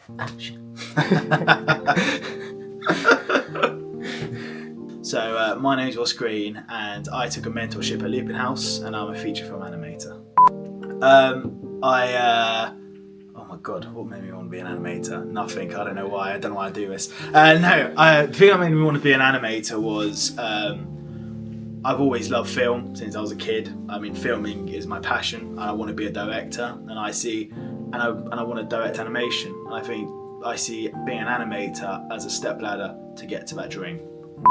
So my name's Ross Green, and I took a mentorship at Lupin House, and I'm a feature film animator. Oh my god, what made me want to be an animator? Nothing. I don't know why. I don't know why I do this. The thing that made me want to be an animator was I've always loved film since I was a kid. I mean, filming is my passion. I want to be a director, and I want to direct animation. And I think I see being an animator as a stepladder to get to that dream.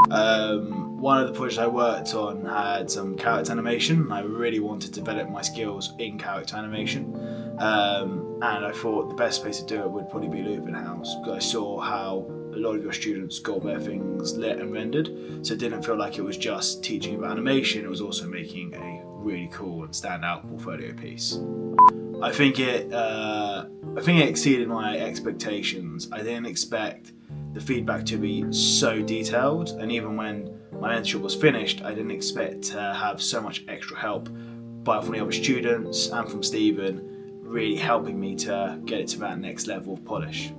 One of the projects I worked on had some character animation. I really wanted to develop my skills in character animation, and I thought the best place to do it would probably be Lupin House, because I saw how a lot of your students got their things lit and rendered, so it didn't feel like it was just teaching about animation, it was also making a really cool and standout portfolio piece. I think it exceeded my expectations. I didn't expect the feedback to be so detailed, and even when my mentorship was finished, I didn't expect to have so much extra help from the other students and from Stephen, really helping me to get it to that next level of polish.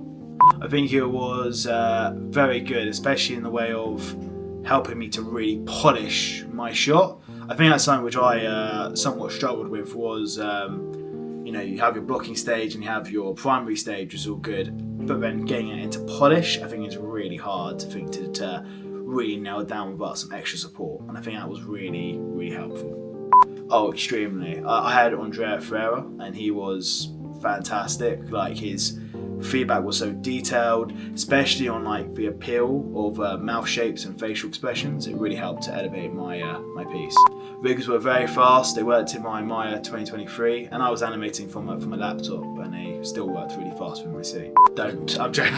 I think it was very good, especially in the way of helping me to really polish my shot. I think that's something which I somewhat struggled with was, you have your blocking stage and you have your primary stage, which is all good, but then getting it into polish, I think is really hard to really nail down without some extra support, and I think that was really, really helpful. Oh, extremely. I had Andrea Ferreira, and he was fantastic. Like, his feedback was so detailed, especially on like the appeal of mouth shapes and facial expressions. It really helped to elevate my piece. Rigs were very fast. They worked in my Maya 2023, and I was animating from a laptop, and they still worked really fast with my C. I'm joking.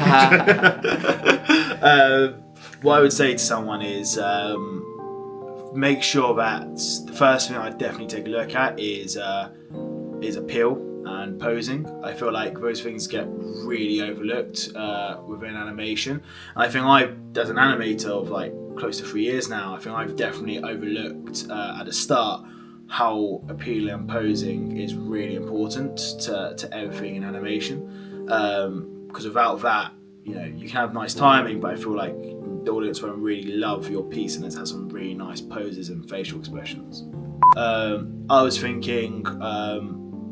What I would say to someone is make sure that the first thing I'd definitely take a look at is appeal and posing. I feel like those things get really overlooked within animation. And I think as an animator of like close to 3 years now, I think I've definitely overlooked at the start how appealing and posing is really important to everything in animation. Because without that, you can have nice timing, but I feel like the audience won't really love your piece unless it has some really nice poses and facial expressions. I was thinking,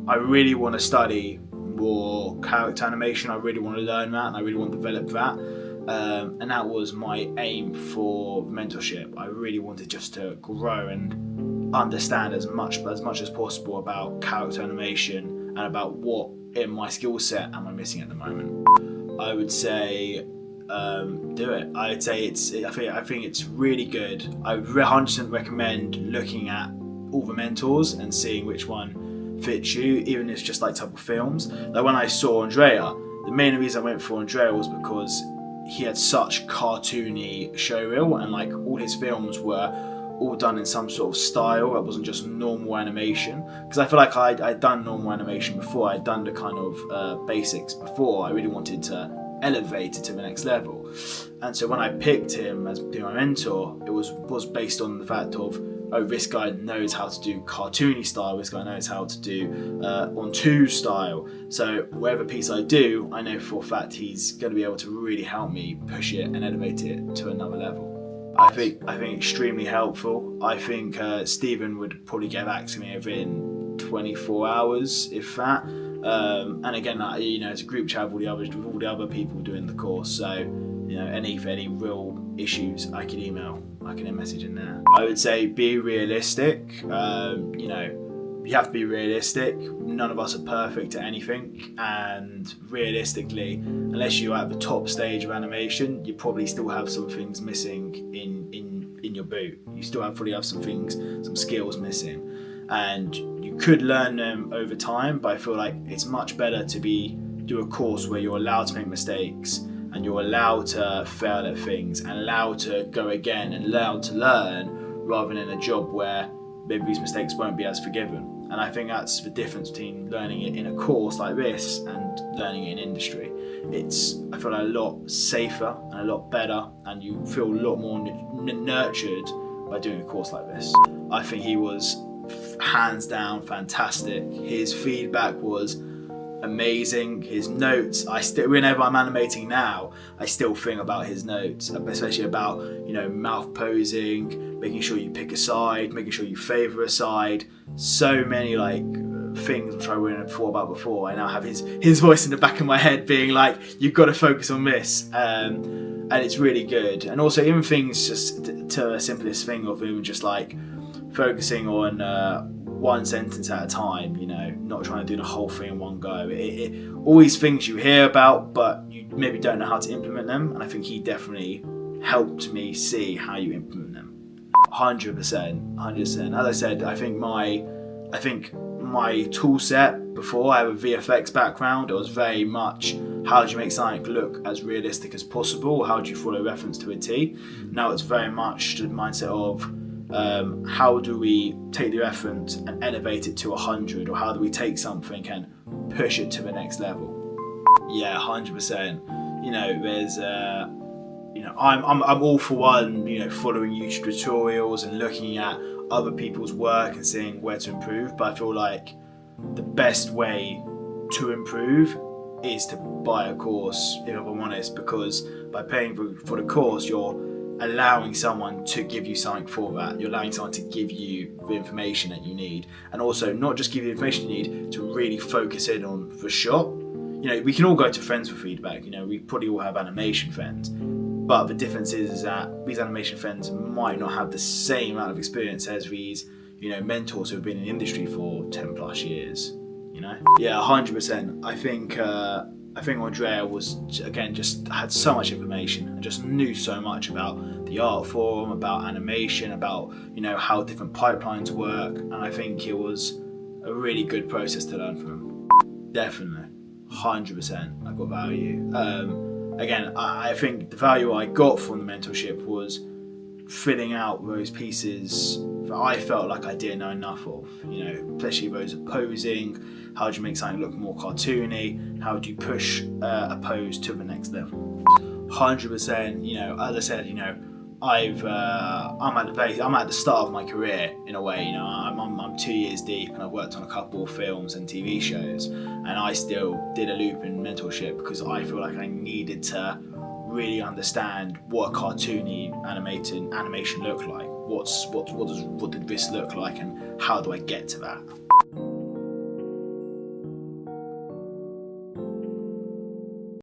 I really want to study more character animation. I really want to learn that, and I really want to develop that. And that was my aim for mentorship. I really wanted just to grow and understand as much as possible about character animation and about what in my skill set am I missing at the moment. I would say do it. I think it's really good. I would 100% recommend looking at all the mentors and seeing which one fits you, even if it's just like type of films. Like when I saw Andrea, the main reason I went for Andrea was because he had such cartoony showreel, and like all his films were all done in some sort of style that wasn't just normal animation. Because I feel like I'd done normal animation before, I'd done the kind of basics before. I really wanted to elevate it to the next level, and so when I picked him as being my mentor, it was based on the fact of, oh, this guy knows how to do cartoony style, this guy knows how to do on two style, so whatever piece I do, I know for a fact he's going to be able to really help me push it and elevate it to another level. I think extremely helpful. I think Stephen would probably get back to me within 24 hours, if that. And again, it's a group chat with all the other people doing the course. So, any real issues, I can message in there. I would say be realistic. You have to be realistic. None of us are perfect at anything, and realistically, unless you're at the top stage of animation, you probably still have some things missing in your boot. You still probably have some skills missing, and you could learn them over time. But I feel like it's much better to do a course where you're allowed to make mistakes and you're allowed to fail at things and allowed to go again and allowed to learn, rather than in a job where maybe these mistakes won't be as forgiven. And I think that's the difference between learning it in a course like this and learning it in industry. I feel like a lot safer and a lot better, and you feel a lot more nurtured by doing a course like this. I think he was hands down fantastic. His feedback was amazing. His notes, whenever I'm animating now, I still think about his notes, especially about, you know, mouth posing, making sure you pick a side, making sure you favour a side. So many like things which I wouldn't have thought about before. I now have his voice in the back of my head being like, you've got to focus on this. And it's really good. And also even things just to the simplest thing of even just like focusing on one sentence at a time, you know, not trying to do the whole thing in one go. All these things you hear about, but you maybe don't know how to implement them. And I think he definitely helped me see how you implement them. 100%. As I said, I think my tool set before, I have a VFX background. It was very much, how do you make something look as realistic as possible? How do you follow reference to a T? Now it's very much the mindset of how do we take the reference and elevate it to 100, or how do we take something and push it to the next level? Yeah, 100%. You know, there's you know, I'm all for one, you know, following YouTube tutorials and looking at other people's work and seeing where to improve, but I feel like the best way to improve is to buy a course, if I'm honest, because by paying for the course, you're allowing someone to give you something for that. You're allowing someone to give you the information that you need, and also not just give you the information you need, to really focus in on the shot. You know, we can all go to friends for feedback. You know, we probably all have animation friends, but the difference is that these animation friends might not have the same amount of experience as these, you know, mentors who have been in the industry for 10 plus years. You know, yeah, 100%. I think Andrea was, again, just had so much information and just knew so much about the art form, about animation, about, you know, how different pipelines work, and I think it was a really good process to learn from. Definitely, 100%. I got value. Again, I think the value I got from the mentorship was filling out those pieces that I felt like I didn't know enough of, you know, especially those of posing. How do you make something look more cartoony? How do you push a pose to the next level? 100%. You know, as I said, you know, I'm at the start of my career in a way. You know, I'm 2 years deep, and I've worked on a couple of films and TV shows, and I still did a Lupin mentorship because I feel like I needed to really understand what a cartoony animation look like. What did this look like, and how do I get to that?